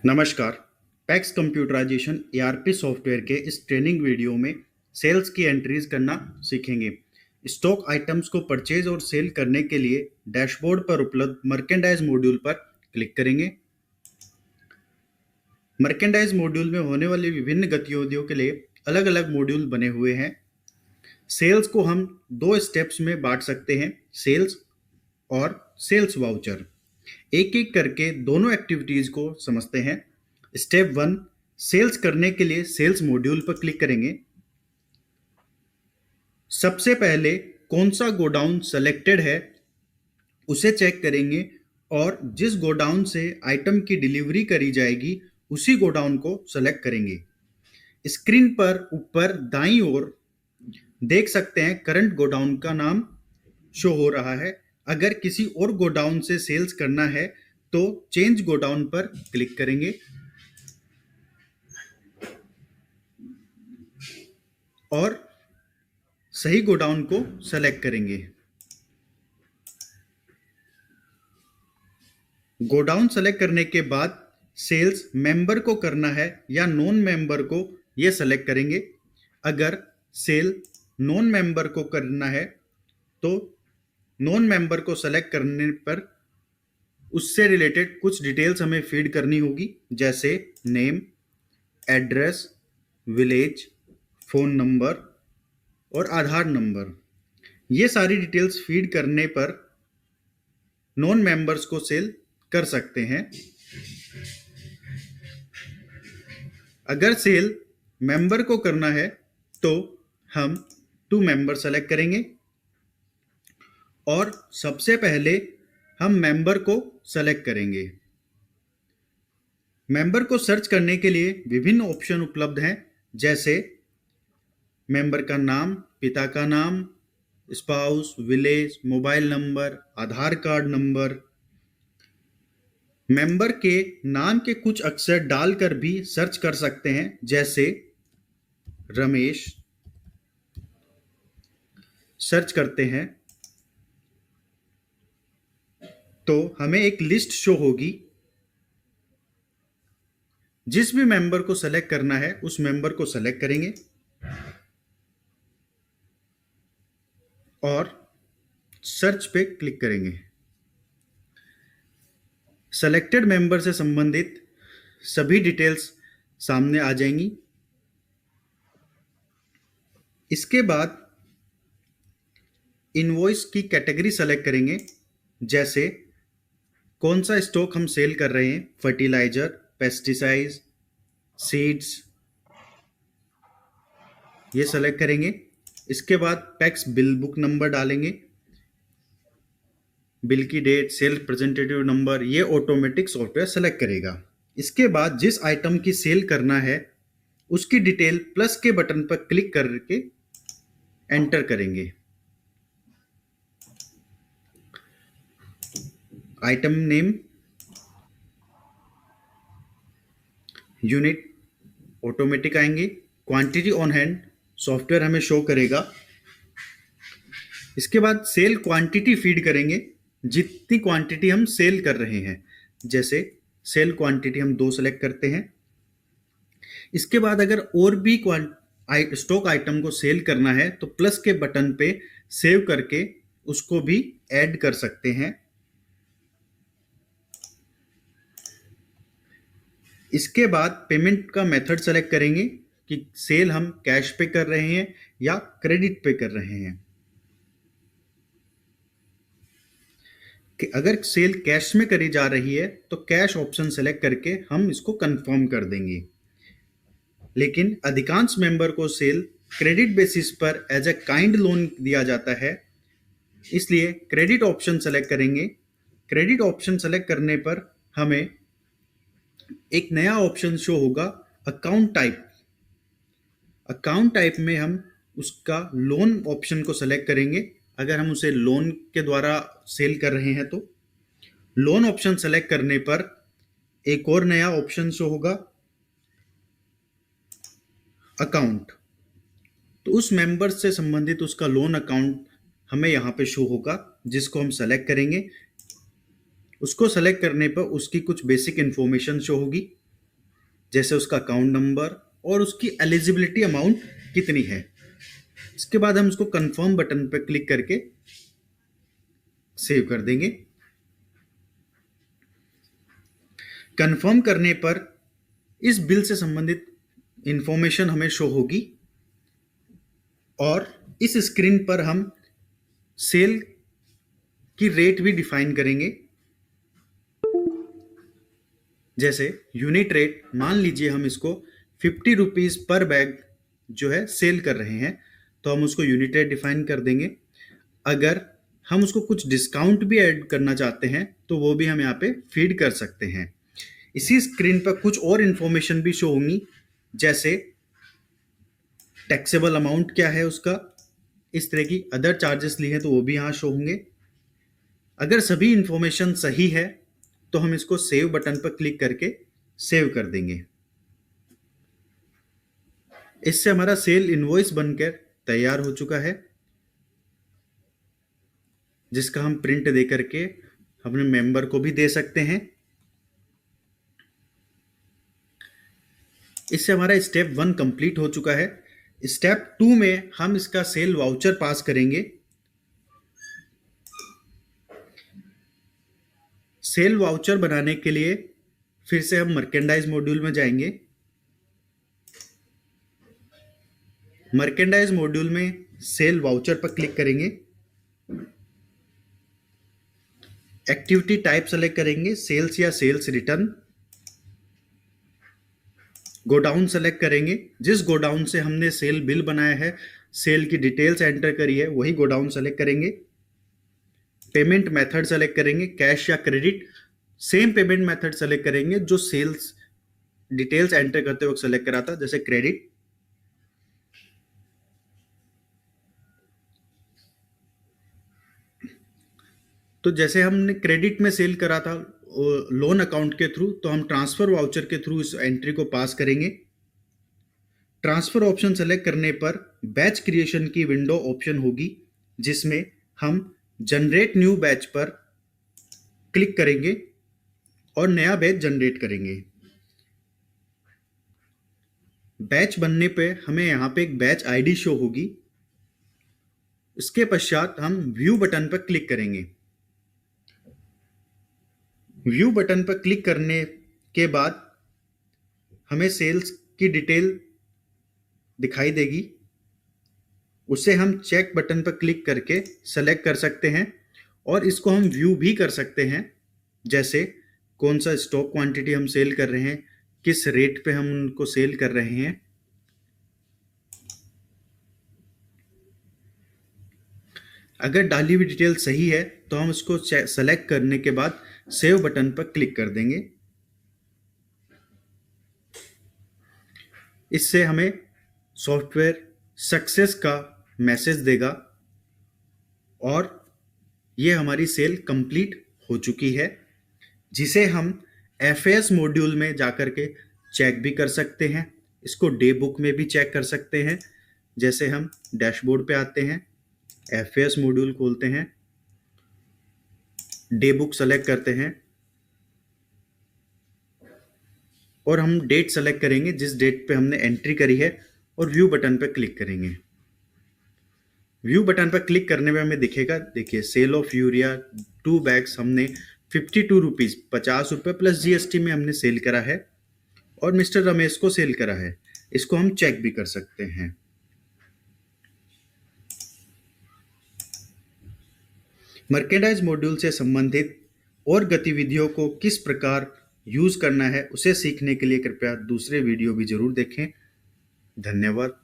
नमस्कार। PACS computerisation ERP software के इस ट्रेनिंग वीडियो में सेल्स की एंट्रीज करना सीखेंगे। स्टॉक आइटम्स को परचेज और सेल करने के लिए डैशबोर्ड पर उपलब्ध मर्केंडाइज मॉड्यूल पर क्लिक करेंगे। मर्केंडाइज मॉड्यूल में होने वाली विभिन्न गतिविधियों के लिए अलग अलग मॉड्यूल बने हुए हैं। सेल्स को हम दो स्टेप्स में बांट सकते हैं, सेल्स और सेल्स वाउचर। एक एक करके दोनों एक्टिविटीज को समझते हैं। स्टेप वन, सेल्स करने के लिए सेल्स मॉड्यूल पर क्लिक करेंगे। सबसे पहले कौन सा गोडाउन सेलेक्टेड है उसे चेक करेंगे और जिस गोडाउन से आइटम की डिलीवरी करी जाएगी उसी गोडाउन को सेलेक्ट करेंगे। स्क्रीन पर ऊपर दाईं ओर देख सकते हैं करंट गोडाउन का नाम शो हो रहा है। अगर किसी और गोडाउन से सेल्स करना है तो चेंज गोडाउन पर क्लिक करेंगे और सही गोडाउन को सेलेक्ट करेंगे। गोडाउन सेलेक्ट करने के बाद सेल्स मेंबर को करना है या नॉन मेंबर को, ये सेलेक्ट करेंगे। अगर सेल नॉन मेंबर को करना है तो नॉन मेंबर को सेलेक्ट करने पर उससे रिलेटेड कुछ डिटेल्स हमें फीड करनी होगी, जैसे name, address, village, phone number और आधार नंबर। ये सारी डिटेल्स फीड करने पर नॉन मेंबर्स को सेल कर सकते हैं। अगर सेल मेंबर को करना है तो हम टू मेंबर सेलेक्ट करेंगे और सबसे पहले हम मेंबर को सेलेक्ट करेंगे। मेंबर को सर्च करने के लिए विभिन्न ऑप्शन उपलब्ध हैं, जैसे मेंबर का नाम, पिता का नाम, स्पाउस, विलेज, मोबाइल नंबर, आधार कार्ड नंबर। मेंबर के नाम के कुछ अक्षर डालकर भी सर्च कर सकते हैं, जैसे रमेश। सर्च करते हैं तो हमें एक लिस्ट शो होगी। जिस भी मेंबर को सेलेक्ट करना है उस मेंबर को सेलेक्ट करेंगे और सर्च पे क्लिक करेंगे। सेलेक्टेड मेंबर से संबंधित सभी डिटेल्स सामने आ जाएंगी। इसके बाद इनवॉइस की कैटेगरी सेलेक्ट करेंगे, जैसे कौन सा स्टॉक हम सेल कर रहे हैं, फर्टिलाइजर, पेस्टिसाइड्स, सीड्स, ये सेलेक्ट करेंगे। इसके बाद पैक्स बिल बुक नंबर डालेंगे, बिल की डेट, सेल रिप्रेजेंटेटिव नंबर, ये ऑटोमेटिक सॉफ्टवेयर सेलेक्ट करेगा। इसके बाद जिस आइटम की सेल करना है उसकी डिटेल प्लस के बटन पर क्लिक करके एंटर करेंगे। आइटम नेम, यूनिट ऑटोमेटिक आएंगे। क्वांटिटी ऑन हैंड सॉफ्टवेयर हमें शो करेगा। इसके बाद सेल क्वांटिटी फीड करेंगे, जितनी क्वांटिटी हम सेल कर रहे हैं। जैसे सेल क्वांटिटी हम 2 सेलेक्ट करते हैं। इसके बाद अगर और भी स्टॉक आइटम को सेल करना है तो प्लस के बटन पे सेव करके उसको भी ऐड कर सकते हैं। इसके बाद पेमेंट का मेथड सेलेक्ट करेंगे कि सेल हम कैश पे कर रहे हैं या क्रेडिट पे कर रहे हैं। कि अगर सेल कैश में करी जा रही है तो कैश ऑप्शन सेलेक्ट करके हम इसको कंफर्म कर देंगे। लेकिन अधिकांश मेंबर को सेल क्रेडिट बेसिस पर एज ए काइंड लोन दिया जाता है, इसलिए क्रेडिट ऑप्शन सेलेक्ट करेंगे। क्रेडिट ऑप्शन सेलेक्ट करने पर हमें एक नया ऑप्शन शो होगा, अकाउंट टाइप। अकाउंट टाइप में हम उसका लोन ऑप्शन को सेलेक्ट करेंगे। अगर हम उसे लोन के द्वारा सेल कर रहे हैं तो लोन ऑप्शन सेलेक्ट करने पर एक और नया ऑप्शन शो होगा, अकाउंट। तो उस मेंबर से संबंधित उसका लोन अकाउंट हमें यहाँ पे शो होगा, जिसको हम सेलेक्ट करेंगे। उसको सेलेक्ट करने पर उसकी कुछ बेसिक इन्फॉर्मेशन शो होगी, जैसे उसका अकाउंट नंबर और उसकी एलिजिबिलिटी अमाउंट कितनी है। इसके बाद हम उसको कंफर्म बटन पर क्लिक करके सेव कर देंगे। कंफर्म करने पर इस बिल से संबंधित इंफॉर्मेशन हमें शो होगी और इस स्क्रीन पर हम सेल की रेट भी डिफाइन करेंगे। जैसे यूनिट रेट, मान लीजिए हम इसको 50 रुपीज़ पर बैग जो है सेल कर रहे हैं, तो हम उसको यूनिट रेट डिफाइन कर देंगे। अगर हम उसको कुछ डिस्काउंट भी ऐड करना चाहते हैं तो वो भी हम यहाँ पे फीड कर सकते हैं। इसी स्क्रीन पर कुछ और इन्फॉर्मेशन भी शो होंगी, जैसे टैक्सेबल अमाउंट क्या है उसका, इस तरह की अदर चार्जेस लिए हैं तो वो भी यहाँ शो होंगे। अगर सभी इंफॉर्मेशन सही है तो हम इसको सेव बटन पर क्लिक करके सेव कर देंगे। इससे हमारा सेल इनवॉइस बनकर तैयार हो चुका है, जिसका हम प्रिंट दे करके अपने मेंबर को भी दे सकते हैं। इससे हमारा स्टेप 1 कंप्लीट हो चुका है। स्टेप 2 में हम इसका सेल वाउचर पास करेंगे। सेल वाउचर बनाने के लिए फिर से हम मर्केंडाइज मॉड्यूल में जाएंगे। मर्केंडाइज मॉड्यूल में सेल वाउचर पर क्लिक करेंगे। एक्टिविटी टाइप सेलेक्ट करेंगे, सेल्स या सेल्स रिटर्न। गोडाउन सेलेक्ट करेंगे, जिस गोडाउन से हमने सेल बिल बनाया है, सेल की डिटेल्स एंटर करी है, वही गोडाउन सेलेक्ट करेंगे। पेमेंट मेथड सेलेक्ट करेंगे, कैश या credit. Same payment method select करेंगे जो सेल्स डिटेल्स एंटर करते वक्त सेलेक्ट करा था, जैसे क्रेडिट। तो जैसे हमने क्रेडिट में सेल करा था लोन अकाउंट के थ्रू, तो हम ट्रांसफर वाउचर के थ्रू इस एंट्री को पास करेंगे। ट्रांसफर ऑप्शन सेलेक्ट करने पर बैच क्रिएशन की विंडो ऑप्शन होगी, जिसमें हम जनरेट न्यू बैच पर क्लिक करेंगे और नया बैच जनरेट करेंगे। बैच बनने पे हमें यहाँ पे एक बैच आईडी शो होगी। इसके पश्चात हम व्यू बटन पर क्लिक करेंगे। व्यू बटन पर क्लिक करने के बाद हमें सेल्स की डिटेल दिखाई देगी। उसे हम चेक बटन पर क्लिक करके सेलेक्ट कर सकते हैं और इसको हम व्यू भी कर सकते हैं, जैसे कौन सा स्टॉक क्वांटिटी हम सेल कर रहे हैं, किस रेट पे हम उनको सेल कर रहे हैं। अगर डाली हुई डिटेल सही है तो हम इसको सेलेक्ट करने के बाद सेव बटन पर क्लिक कर देंगे। इससे हमें सॉफ्टवेयर सक्सेस का मैसेज देगा और ये हमारी सेल कंप्लीट हो चुकी है, जिसे हम एफएस मॉड्यूल में जाकर के चेक भी कर सकते हैं। इसको डे बुक में भी चेक कर सकते हैं। जैसे हम डैशबोर्ड पे आते हैं, एफएस मॉड्यूल खोलते हैं, डे बुक सेलेक्ट करते हैं और हम डेट सेलेक्ट करेंगे जिस डेट पे हमने एंट्री करी है और व्यू बटन पर क्लिक करेंगे। व्यू बटन पर क्लिक करने में हमें दिखेगा, देखिए सेल ऑफ यूरिया 2 बैग्स हमने 52 रुपीज़ 50 रुपये प्लस जीएसटी में हमने सेल करा है और मिस्टर रमेश को सेल करा है। इसको हम चेक भी कर सकते हैं। मर्केंडाइज मॉड्यूल से संबंधित और गतिविधियों को किस प्रकार यूज करना है उसे सीखने के लिए कृपया दूसरे वीडियो भी जरूर देखें। धन्यवाद।